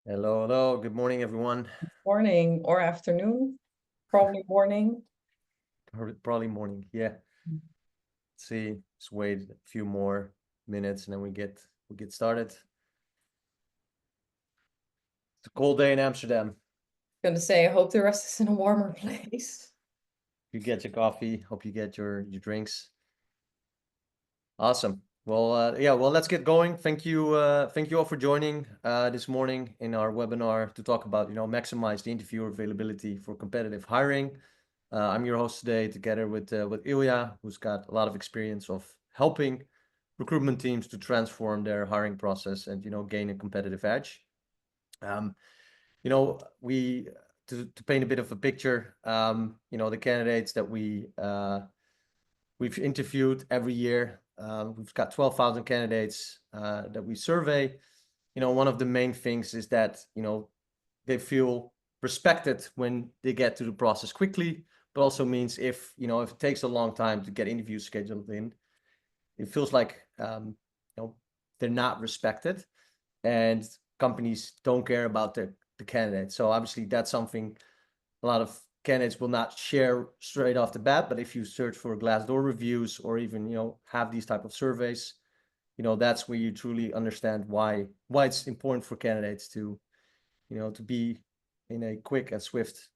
Hello, hello. Good morning, everyone. Morning or afternoon, probably morning. Probably morning. Yeah. Let's see. Let's wait a few more minutes and then we get started. It's a cold day in Amsterdam. Gonna say, I hope the rest is in a warmer place. You get your coffee. Hope you get your drinks. Awesome. Well, yeah. Well, let's get going. Thank you. Thank you all for joining this morning in our webinar to talk about maximize the interviewer availability for competitive hiring. I'm your host today, together with Ilya, who's got a lot of experience of helping recruitment teams to transform their hiring process and gain a competitive edge. Um, we to paint a bit of a picture. The candidates that we've interviewed every year. We've got 12,000 candidates that we survey. One of the main things is that they feel respected when they get to the process quickly, but also means if it takes a long time to get interviews scheduled in, it feels like they're not respected, and companies don't care about the candidates. So obviously that's something a lot of candidates will not share straight off the bat. But if you search for Glassdoor reviews or even have these type of surveys, that's where you truly understand why it's important for candidates to to be in a quick and swift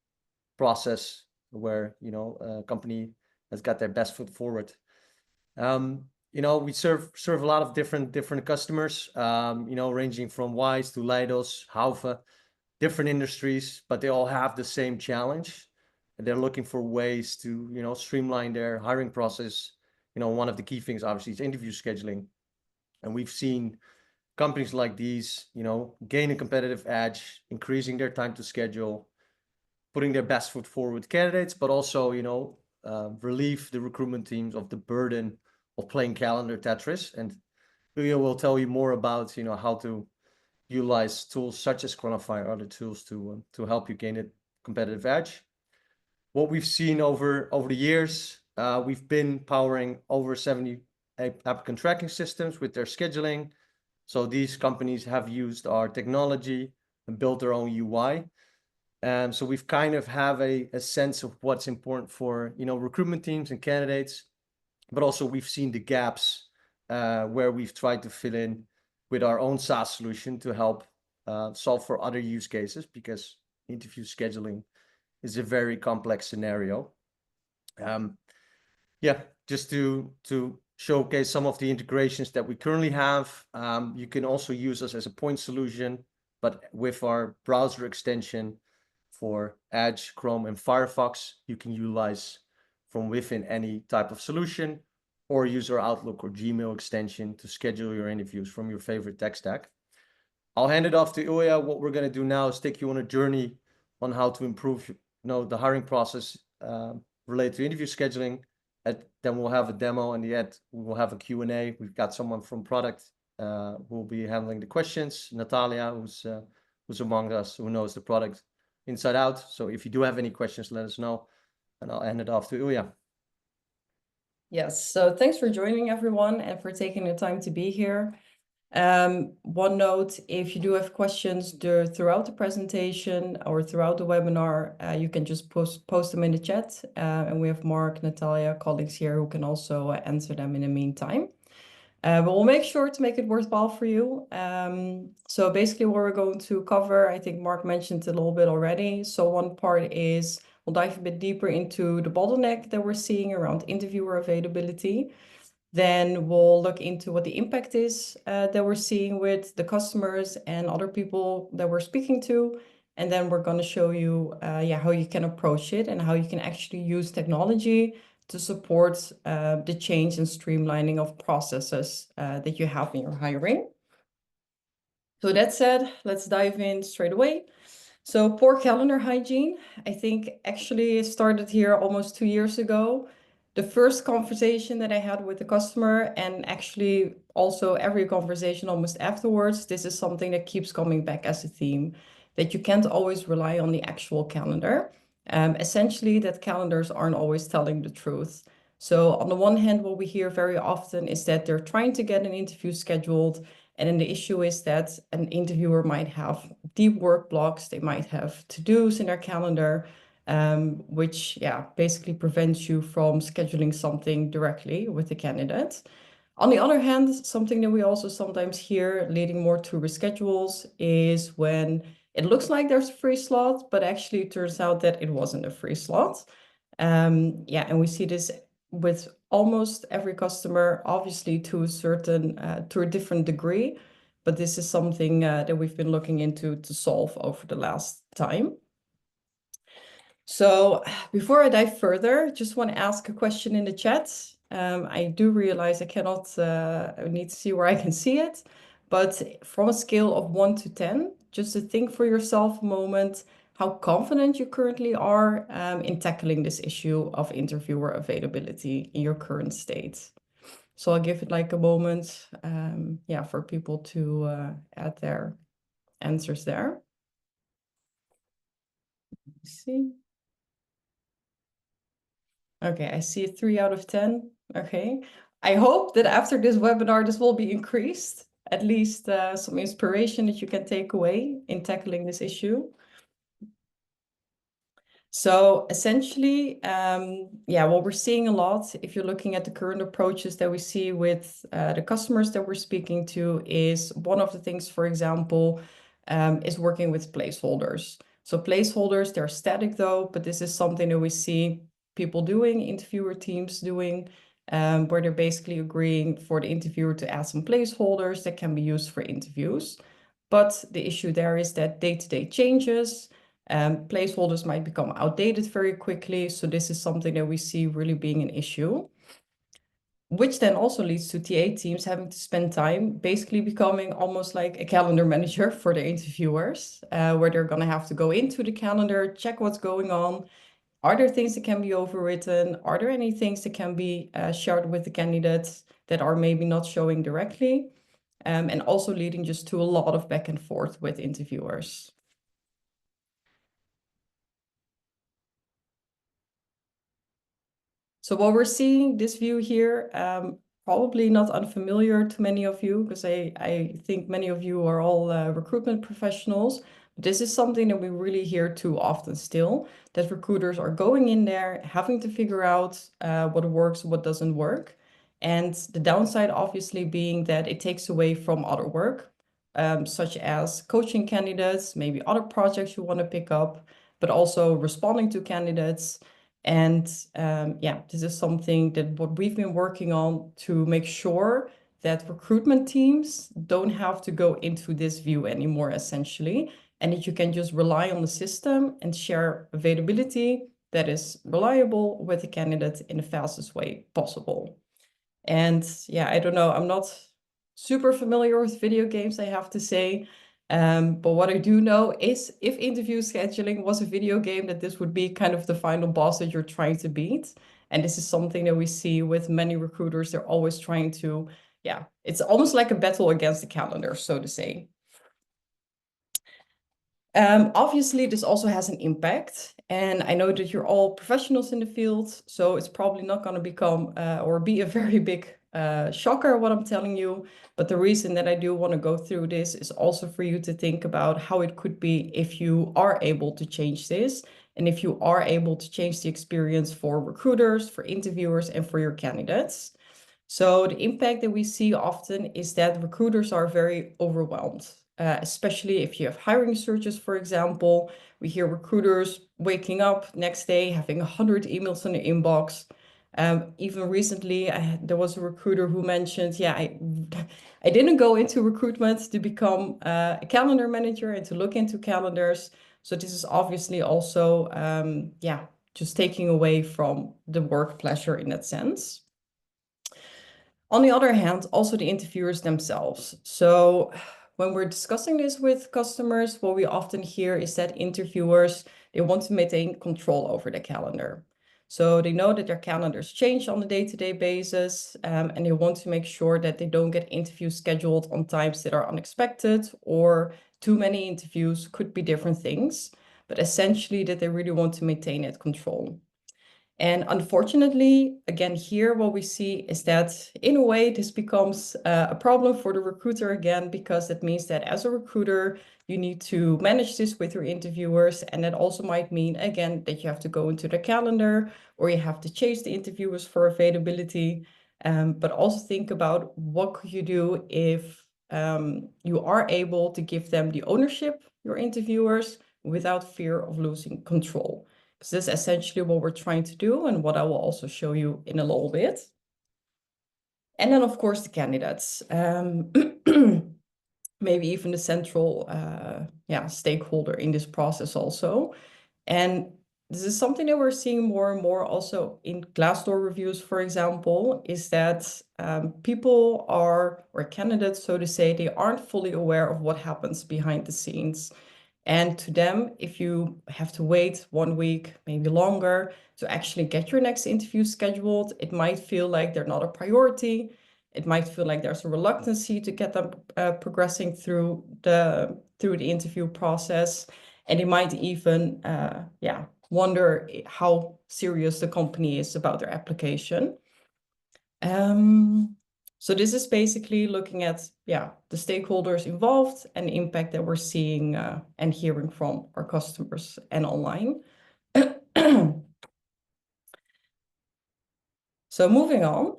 process where a company has got their best foot forward. We serve a lot of different customers, ranging from Wise to Leidos, Haufe, different industries, but they all have the same challenge. And they're looking for ways to streamline their hiring process. One of the key things obviously is interview scheduling, and we've seen companies like these, gain a competitive edge, increasing their time to schedule, putting their best foot forward with candidates, but also, relieve the recruitment teams of the burden of playing calendar Tetris. And Ilya will tell you more about, how to utilize tools such as Quantify or other tools to help you gain a competitive edge. What we've seen over the years, we've been powering over 70 applicant tracking systems with their scheduling. So these companies have used our technology and built their own UI. And so we've kind of have a sense of what's important for, recruitment teams and candidates, but also we've seen the gaps where we've tried to fill in with our own SaaS solution to help solve for other use cases, because interview scheduling is a very complex scenario. Yeah, just to showcase some of the integrations that we currently have. You can also use us as a point solution, but with our browser extension for Edge, Chrome, and Firefox, you can utilize from within any type of solution, or use our Outlook or Gmail extension to schedule your interviews from your favorite tech stack. I'll hand it off to Ilya. What we're going to do now is take you on a journey on how to improve the hiring process related to interview scheduling. Then we'll have a demo, and yet we'll have a Q&A. We've got someone from product who will be handling the questions, Natalia, who's among us, who knows the product inside out. So if you do have any questions, let us know, and I'll hand it off to Ilya. Yes, so thanks for joining everyone and for taking the time to be here. One note, if you do have questions throughout the presentation or throughout the webinar, you can just post them in the chat. And we have Mark, Natalia, colleagues here who can also answer them in the meantime. But we'll make sure to make it worthwhile for you. So basically what we're going to cover, I think Mark mentioned it a little bit already. So one part is we'll dive a bit deeper into the bottleneck that we're seeing around interviewer availability. Then we'll look into what the impact is that we're seeing with the customers and other people that we're speaking to. And then we're going to show you how you can approach it and how you can actually use technology to support the change and streamlining of processes that you have in your hiring. So that said, let's dive in straight away. So poor calendar hygiene, I think actually started here almost 2 years ago. The first conversation that I had with the customer, and actually also every conversation almost afterwards, this is something that keeps coming back as a theme, that you can't always rely on the actual calendar. Essentially, that calendars aren't always telling the truth. So on the one hand, what we hear very often is that they're trying to get an interview scheduled, And then the issue is that an interviewer might have deep work blocks, they might have to-dos in their calendar, which basically prevents you from scheduling something directly with the candidate. On the other hand, something that we also sometimes hear leading more to reschedules is when it looks like there's a free slot, but actually it turns out that it wasn't a free slot. And we see this with almost every customer, obviously to a different degree, but this is something that we've been looking into to solve over the last time. So before I dive further, just want to ask a question in the chat. I do realize I cannot, I need to see where I can see it, but from a scale of 1 to 10, just to think for yourself a moment how confident you currently are in tackling this issue of interviewer availability in your current state. So I'll give it like a moment, for people to add their answers there. Let's see. Okay, I see a 3 out of 10. Okay. I hope that after this webinar, this will be increased, at least some inspiration that you can take away in tackling this issue. So essentially, what we're seeing a lot, if you're looking at the current approaches that we see with the customers that we're speaking to, is one of the things, for example, is working with placeholders. So placeholders, they're static though, but this is something that we see people doing, interviewer teams doing, where they're basically agreeing for the interviewer to add some placeholders that can be used for interviews. But the issue there is that day-to-day changes, placeholders might become outdated very quickly. So this is something that we see really being an issue, which then also leads to TA teams having to spend time basically becoming almost like a calendar manager for their interviewers, where they're going to have to go into the calendar, check what's going on. Are there things that can be overwritten? Are there any things that can be shared with the candidates that are maybe not showing directly? And also leading just to a lot of back and forth with interviewers. So what we're seeing, this view here, probably not unfamiliar to many of you, because I think many of you are all recruitment professionals. But this is something that we really hear too often still, that recruiters are going in there, having to figure out what works, what doesn't work. And the downside obviously being that it takes away from other work, such as coaching candidates, maybe other projects you want to pick up, but also responding to candidates. And this is something that what we've been working on to make sure that recruitment teams don't have to go into this view anymore, essentially, and that you can just rely on the system and share availability that is reliable with the candidate in the fastest way possible. And I don't know, I'm not super familiar with video games, I have to say. But what I do know is if interview scheduling was a video game, that this would be kind of the final boss that you're trying to beat. And this is something that we see with many recruiters. They're always trying to, it's almost like a battle against the calendar, so to say. Obviously, this also has an impact, and I know that you're all professionals in the field, so it's probably not going to become or be a very big shocker what I'm telling you. But the reason that I do want to go through this is also for you to think about how it could be if you are able to change this, and if you are able to change the experience for recruiters, for interviewers, and for your candidates. So the impact that we see often is that recruiters are very overwhelmed. Especially if you have hiring searches, for example. We hear recruiters waking up next day, having 100 emails in their inbox. Even recently, there was a recruiter who mentioned, I didn't go into recruitment to become a calendar manager and to look into calendars. So this is obviously also, just taking away from the work pleasure in that sense. On the other hand, also the interviewers themselves. So when we're discussing this with customers, what we often hear is that interviewers, they want to maintain control over the calendar. So they know that their calendars change on a day-to-day basis, and they want to make sure that they don't get interviews scheduled on times that are unexpected, or too many interviews, could be different things, but essentially that they really want to maintain that control. And unfortunately, again, here what we see is that in a way, this becomes a problem for the recruiter again, because that means that as a recruiter, you need to manage this with your interviewers. And that also might mean, again, that you have to go into the calendar or you have to chase the interviewers for availability. But also think about what could you do if you are able to give them the ownership, your interviewers, without fear of losing control. Because this is essentially what we're trying to do and what I will also show you in a little bit. And then, of course, the candidates. Maybe even the central stakeholder in this process also. And this is something that we're seeing more and more also in Glassdoor reviews, for example, is that people are, or candidates, so to say, they aren't fully aware of what happens behind the scenes. And to them, if you have to wait 1 week, maybe longer, to actually get your next interview scheduled, it might feel like they're not a priority. It might feel like there's a reluctancy to get them progressing through the interview process. And they might even wonder how serious the company is about their application. So this is basically looking at the stakeholders involved and the impact that we're seeing and hearing from our customers and online. So moving on,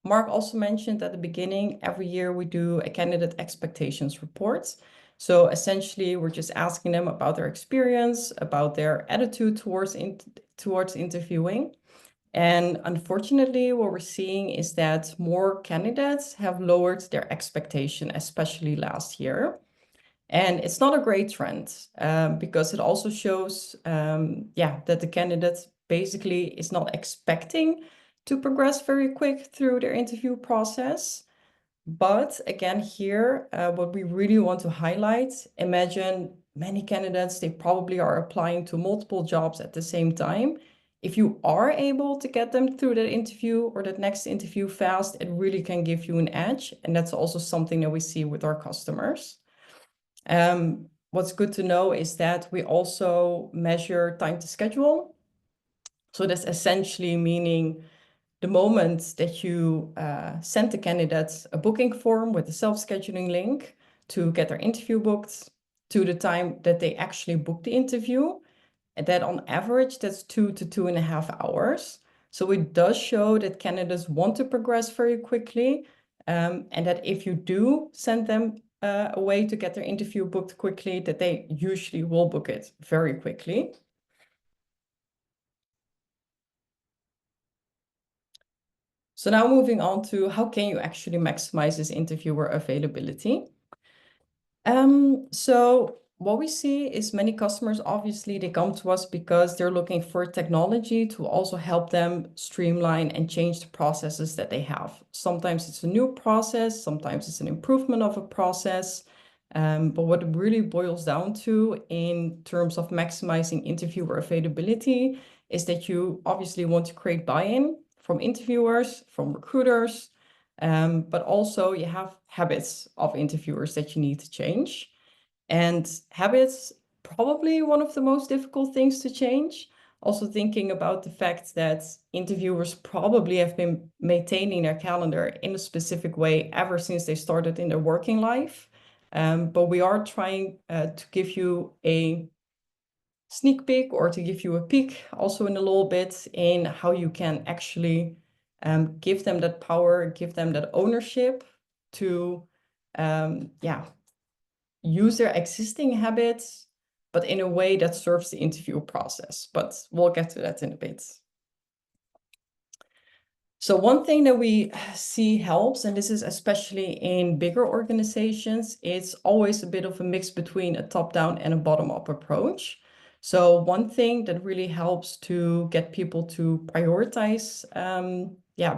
Mark also mentioned at the beginning, every year we do a candidate expectations report. So essentially, we're just asking them about their experience, about their attitude towards interviewing. And unfortunately, what we're seeing is that more candidates have lowered their expectation, especially last year. And it's not a great trend because it also shows that the candidate basically is not expecting to progress very quick through their interview process. But again, here, what we really want to highlight, imagine many candidates, they probably are applying to multiple jobs at the same time. If you are able to get them through that interview or that next interview fast, it really can give you an edge. And that's also something that we see with our customers. What's good to know is that we also measure time to schedule. So that's essentially meaning the moment that you send the candidates a booking form with a self-scheduling link to get their interview booked to the time that they actually book the interview, and that on average, that's 2 to 2.5 hours. So it does show that candidates want to progress very quickly, and that if you do send them a way to get their interview booked quickly, that they usually will book it very quickly. So now moving on to how can you actually maximize this interviewer availability? So what we see is many customers, obviously, they come to us because they're looking for technology to also help them streamline and change the processes that they have. Sometimes it's a new process, sometimes it's an improvement of a process. But what it really boils down to in terms of maximizing interviewer availability is that you obviously want to create buy-in from interviewers, from recruiters, but also you have habits of interviewers that you need to change. And habits, probably one of the most difficult things to change. Also thinking about the fact that interviewers probably have been maintaining their calendar in a specific way ever since they started in their working life. But we are trying to give you a sneak peek or to give you a peek also in a little bit in how you can actually give them that power, give them that ownership to use their existing habits, but in a way that serves the interview process. But we'll get to that in a bit. So one thing that we see helps, and this is especially in bigger organizations, it's always a bit of a mix between a top-down and a bottom-up approach. So one thing that really helps to get people to prioritize,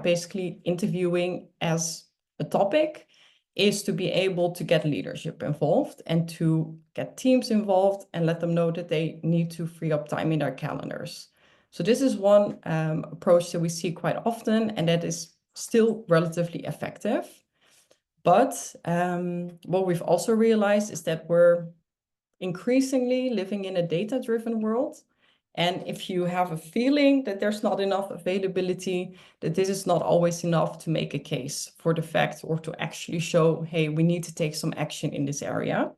basically interviewing as a topic is to be able to get leadership involved and to get teams involved and let them know that they need to free up time in their calendars. So this is one approach that we see quite often, and that is still relatively effective. But what we've also realized is that we're increasingly living in a data-driven world. And if you have a feeling that there's not enough availability, that this is not always enough to make a case for the fact or to actually show, hey, we need to take some action in this area.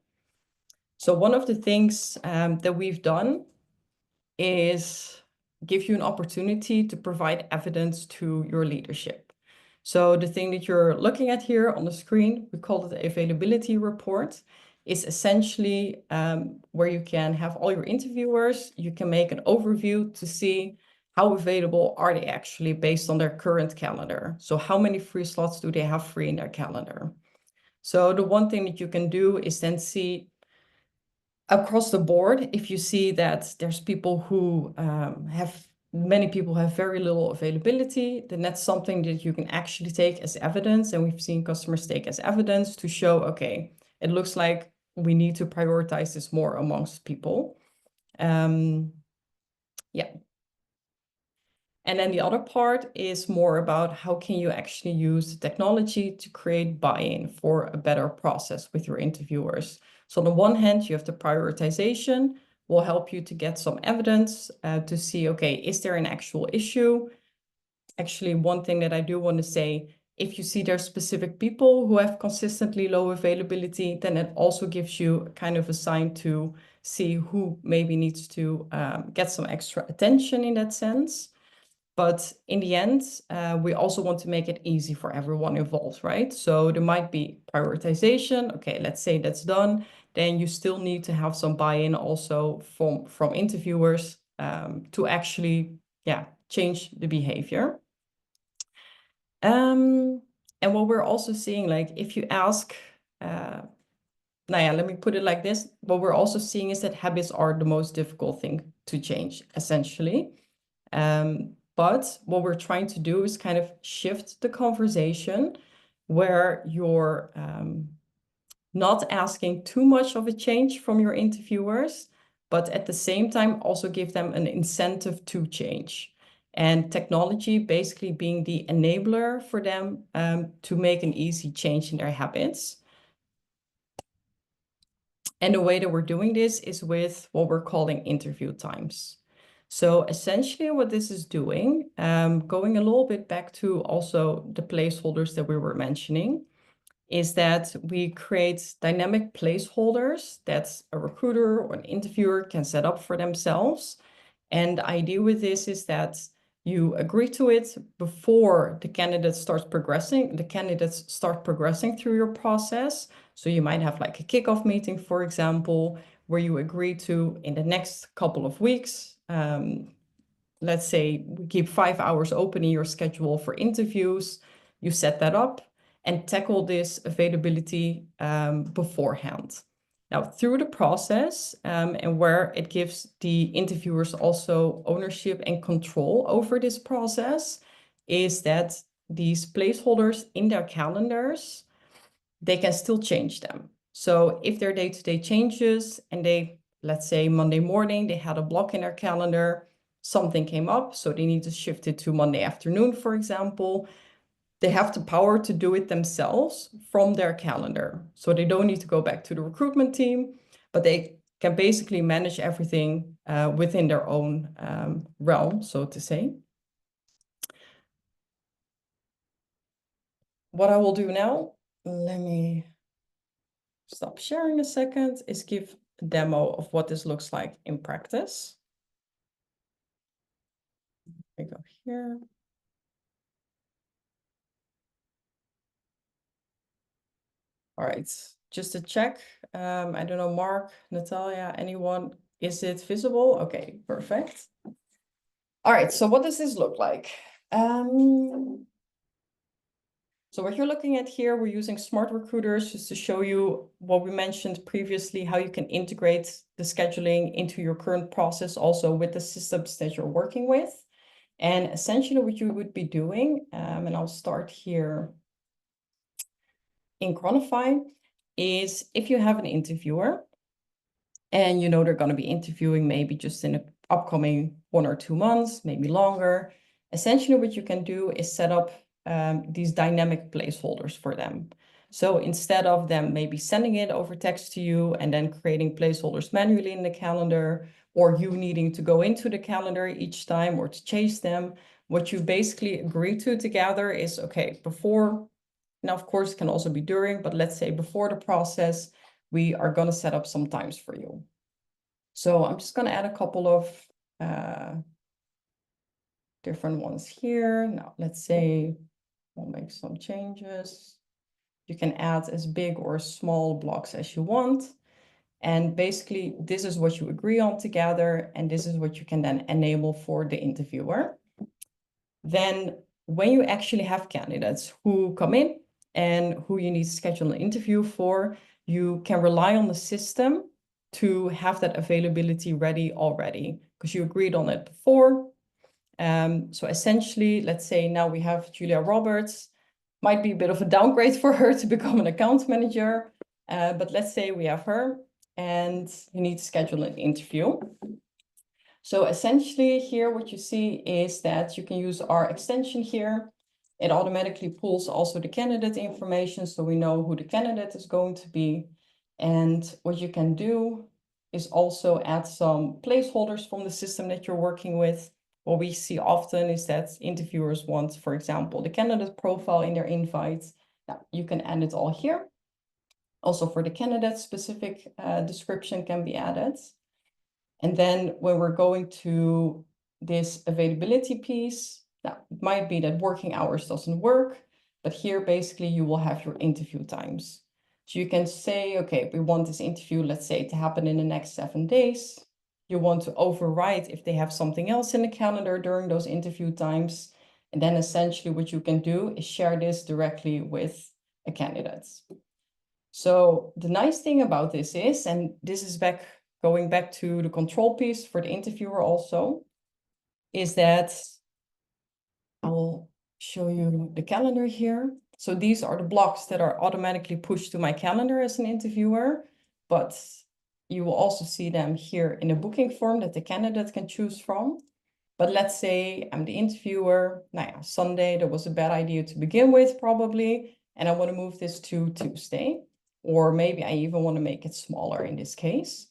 So one of the things that we've done is give you an opportunity to provide evidence to your leadership. So the thing that you're looking at here on the screen, we call it the availability report, is essentially where you can have all your interviewers, you can make an overview to see how available are they actually based on their current calendar. So how many free slots do they have free in their calendar? So the one thing that you can do is then see across the board, if you see that there's people who many people have very little availability, then that's something that you can actually take as evidence. And we've seen customers take as evidence to show, okay, it looks like we need to prioritize this more amongst people. Yeah. And then the other part is more about how can you actually use the technology to create buy-in for a better process with your interviewers. So on the one hand, you have the prioritization will help you to get some evidence to see, okay, is there an actual issue? Actually, one thing that I do want to say, if you see there's specific people who have consistently low availability, then it also gives you kind of a sign to see who maybe needs to get some extra attention in that sense. But in the end, we also want to make it easy for everyone involved, right? So there might be prioritization. Okay, let's say that's done. Then you still need to have some buy-in also from interviewers to actually, change the behavior. And what we're also seeing, like if you ask, let me put it like this. What we're also seeing is that habits are the most difficult thing to change, essentially. But what we're trying to do is kind of shift the conversation where you're not asking too much of a change from your interviewers, but at the same time also give them an incentive to change. And technology basically being the enabler for them to make an easy change in their habits. And the way that we're doing this is with what we're calling interview times. So essentially what this is doing, going a little bit back to also the placeholders that we were mentioning, is that we create dynamic placeholders that a recruiter or an interviewer can set up for themselves. And the idea with this is that you agree to it before the candidate starts progressing. The candidates start progressing through your process. So you might have like a kickoff meeting, for example, where you agree to in the next couple of weeks. Let's say we keep 5 hours open in your schedule for interviews. You set that up and tackle this availability beforehand. Now, through the process and where it gives the interviewers also ownership and control over this process is that these placeholders in their calendars, they can still change them. So if their day-to-day changes and they, let's say Monday morning, they had a block in their calendar, something came up, so they need to shift it to Monday afternoon, for example, they have the power to do it themselves from their calendar. So they don't need to go back to the recruitment team, but they can basically manage everything within their own realm, so to say. What I will do now, let me stop sharing a second, is give a demo of what this looks like in practice. We go here. All right, just to check. I don't know, Mark, Natalia, anyone, is it visible? Okay, perfect. All right, so what does this look like? So what you're looking at here, we're using Smart Recruiters just to show you what we mentioned previously, how you can integrate the scheduling into your current process also with the systems that you're working with. And essentially what you would be doing, and I'll start here in Chronify, is if you have an interviewer and you know they're going to be interviewing maybe just in the upcoming 1 or 2 months, maybe longer, essentially what you can do is set up these dynamic placeholders for them. So instead of them maybe sending it over text to you and then creating placeholders manually in the calendar, or you needing to go into the calendar each time or to chase them. What you basically agree to together is, okay, before, now of course it can also be during, but let's say before the process, we are going to set up some times for you. So I'm just going to add a couple of different ones here. Now, let's say we'll make some changes. You can add as big or small blocks as you want. And basically, this is what you agree on together, and this is what you can then enable for the interviewer. Then when you actually have candidates who come in and who you need to schedule an interview for, you can rely on the system to have that availability ready already because you agreed on it before. So essentially, let's say now we have Julia Roberts. Might be a bit of a downgrade for her to become an account manager, but let's say we have her and you need to schedule an interview. So essentially here, what you see is that you can use our extension here. It automatically pulls also the candidate information, so we know who the candidate is going to be. And what you can do is also add some placeholders from the system that you're working with. What we see often is that interviewers want, for example, the candidate profile in their invites. Now, you can add it all here. Also for the candidate, specific description can be added. And then when we're going to this availability piece, now it might be that working hours doesn't work, but here basically you will have your interview times. So you can say, okay, we want this interview, let's say, to happen in the next 7 days. You want to override if they have something else in the calendar during those interview times. And then essentially what you can do is share this directly with a candidate. So the nice thing about this is, and this is going back to the control piece for the interviewer also, is that I will show you the calendar here. So these are the blocks that are automatically pushed to my calendar as an interviewer, but you will also see them here in a booking form that the candidate can choose from. But let's say I'm the interviewer. Now, Sunday, that was a bad idea to begin with, probably. And I want to move this to Tuesday. Or maybe I even want to make it smaller in this case.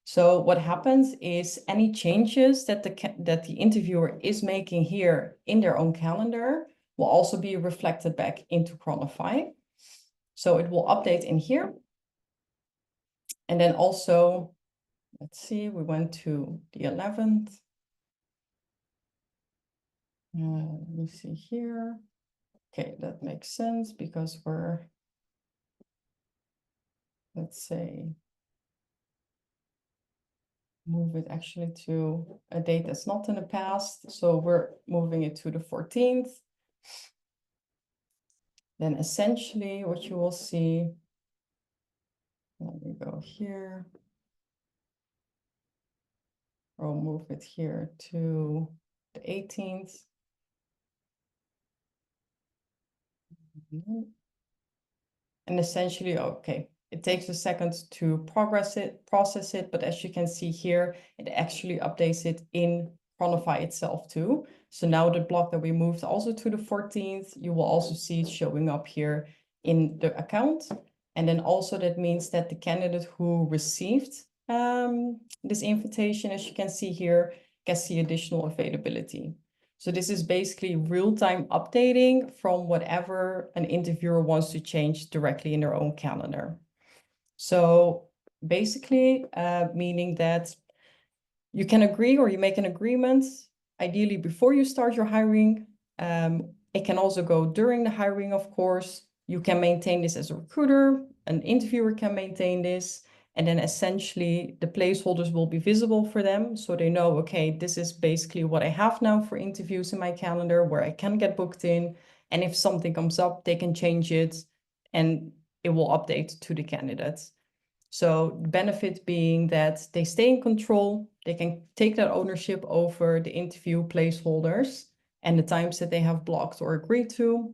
So what happens is any changes that the interviewer is making here in their own calendar will also be reflected back into Chronify. So it will update in here. And then also, let's see, we went to the 11th. Let me see here. Okay, that makes sense because we're, let's say, move it actually to a date that's not in the past. So we're moving it to the 14th. Then essentially what you will see, let me go here. I'll move it here to the 18th. And essentially, okay, it takes a second to process it, but as you can see here, it actually updates it in Chronify itself too. So now the block that we moved also to the 14th, you will also see it showing up here in the account. And then also that means that the candidate who received this invitation, as you can see here, can see additional availability. So this is basically real-time updating from whatever an interviewer wants to change directly in their own calendar. So basically, meaning that you can agree or you make an agreement, ideally before you start your hiring. It can also go during the hiring, of course. You can maintain this as a recruiter, an interviewer can maintain this. And then essentially the placeholders will be visible for them. So they know, okay, this is basically what I have now for interviews in my calendar where I can get booked in. And if something comes up, they can change it and it will update to the candidates. So the benefit being that they stay in control, they can take that ownership over the interview placeholders and the times that they have blocked or agreed to.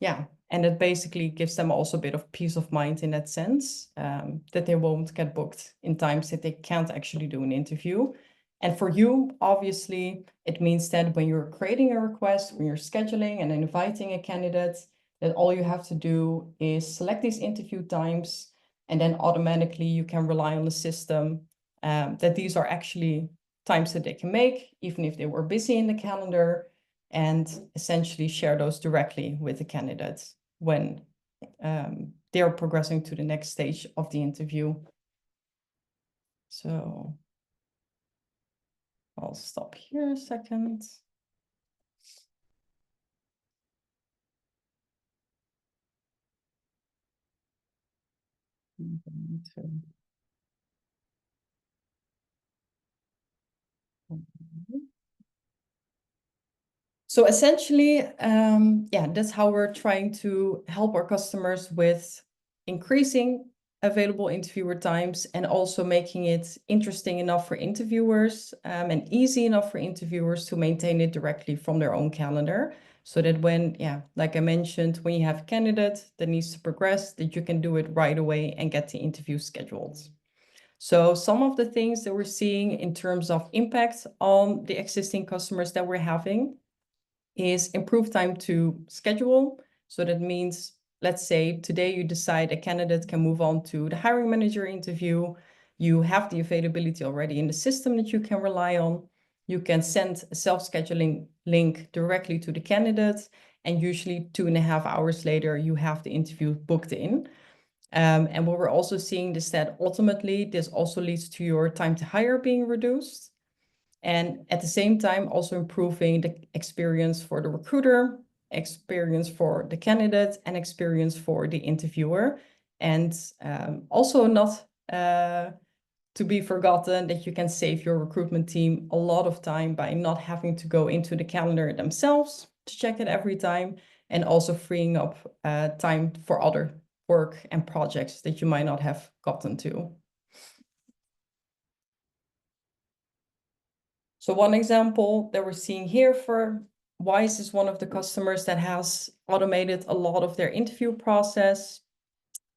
Yeah, and it basically gives them also a bit of peace of mind in that sense, that they won't get booked in times that they can't actually do an interview. And for you, obviously, it means that when you're creating a request, when you're scheduling and inviting a candidate, that all you have to do is select these interview times, and then automatically you can rely on the system that these are actually times that they can make, even if they were busy in the calendar, and essentially share those directly with the candidates when they're progressing to the next stage of the interview. So I'll stop here a second. So essentially, yeah, that's how we're trying to help our customers with increasing available interviewer times and also making it interesting enough for interviewers and easy enough for interviewers to maintain it directly from their own calendar. So that when, yeah, like I mentioned, when you have a candidate that needs to progress, that you can do it right away and get the interview scheduled. So some of the things that we're seeing in terms of impact on the existing customers that we're having is improved time to schedule. So that means, let's say today you decide a candidate can move on to the hiring manager interview. You have the availability already in the system that you can rely on. You can send a self-scheduling link directly to the candidate, and usually 2.5 hours later, you have the interview booked in. And what we're also seeing is that ultimately, this also leads to your time to hire being reduced. And at the same time, also improving the experience for the recruiter, experience for the candidate, and experience for the interviewer. And also not to be forgotten that you can save your recruitment team a lot of time by not having to go into the calendar themselves to check it every time, and also freeing up time for other work and projects that you might not have gotten to. So one example that we're seeing here for Wise is one of the customers that has automated a lot of their interview process.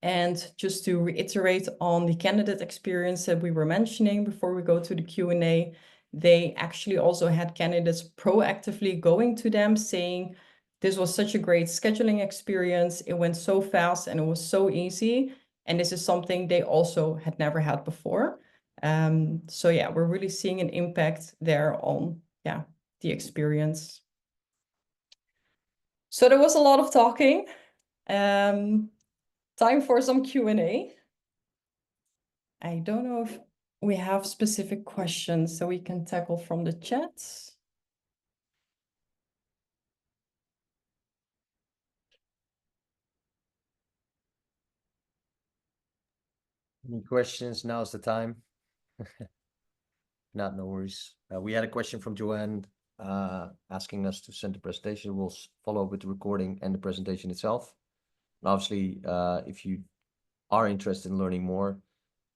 And just to reiterate on the candidate experience that we were mentioning before we go to the Q&A, they actually also had candidates proactively going to them saying, this was such a great scheduling experience. It went so fast and it was so easy. And this is something they also had never had before. So yeah, we're really seeing an impact there on the experience. So there was a lot of talking. Time for some Q&A. I don't know if we have specific questions that we can tackle from the chat. Any questions? Now's the time. Not, no worries. We had a question from Joanne asking us to send the presentation. We'll follow up with the recording and the presentation itself. And obviously, if you are interested in learning more,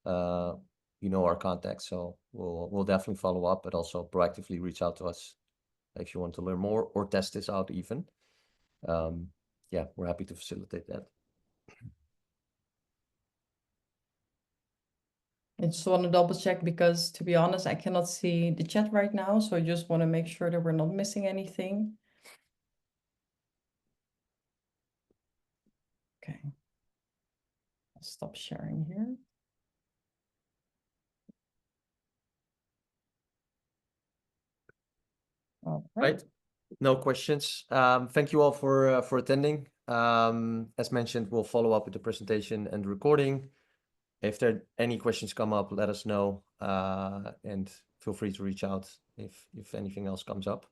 you know our contact, so we'll definitely follow up, but also proactively reach out to us if you want to learn more or test this out even. Yeah, we're happy to facilitate that. I just want to double check because, to be honest, I cannot see the chat right now. So I just want to make sure that we're not missing anything. Okay. I'll stop sharing here. All right. No questions. Thank you all for attending. As mentioned, we'll follow up with the presentation and recording. If there are any questions come up, let us know, and feel free to reach out if anything else comes up.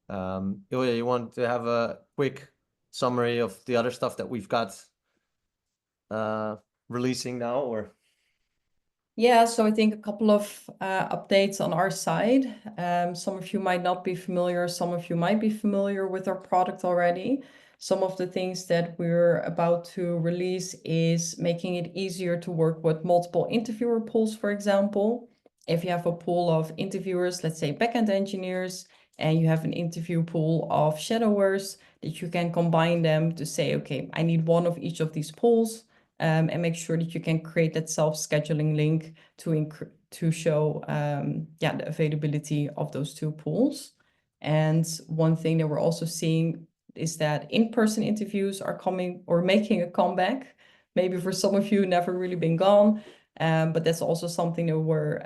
Ilya, you want to have a quick summary of the other stuff that we've got releasing now, or? Yeah, so I think a couple of updates on our side. Some of you might not be familiar, some of you might be familiar with our product already. Some of the things that we're about to release is making it easier to work with multiple interviewer pools, for example. If you have a pool of interviewers, let's say backend engineers, and you have an interview pool of shadowers, that you can combine them to say, okay, I need one of each of these pools. And make sure that you can create that self-scheduling link to show the availability of those two pools. And one thing that we're also seeing is that in-person interviews are coming or making a comeback. Maybe for some of you, never really been gone. But that's also something that we're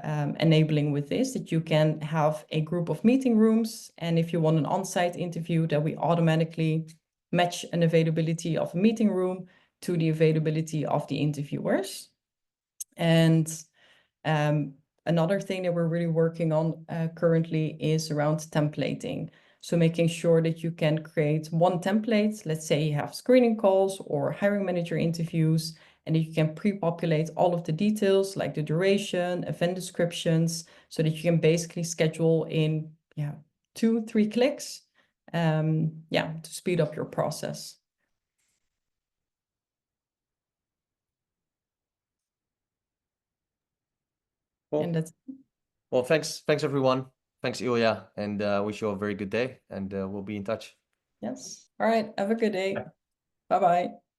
enabling with this, that you can have a group of meeting rooms. And if you want an on-site interview, that we automatically match an availability of a meeting room to the availability of the interviewers. And another thing that we're really working on currently is around templating. So making sure that you can create one template. Let's say you have screening calls or hiring manager interviews, and that you can pre-populate all of the details like the duration, event descriptions, so that you can basically schedule in 2-3 clicks, to speed up your process. Cool. And that's Well, thanks everyone. Thanks, Ilya, and wish you a very good day, and we'll be in touch. yes. All right. Have a good day. Bye-bye.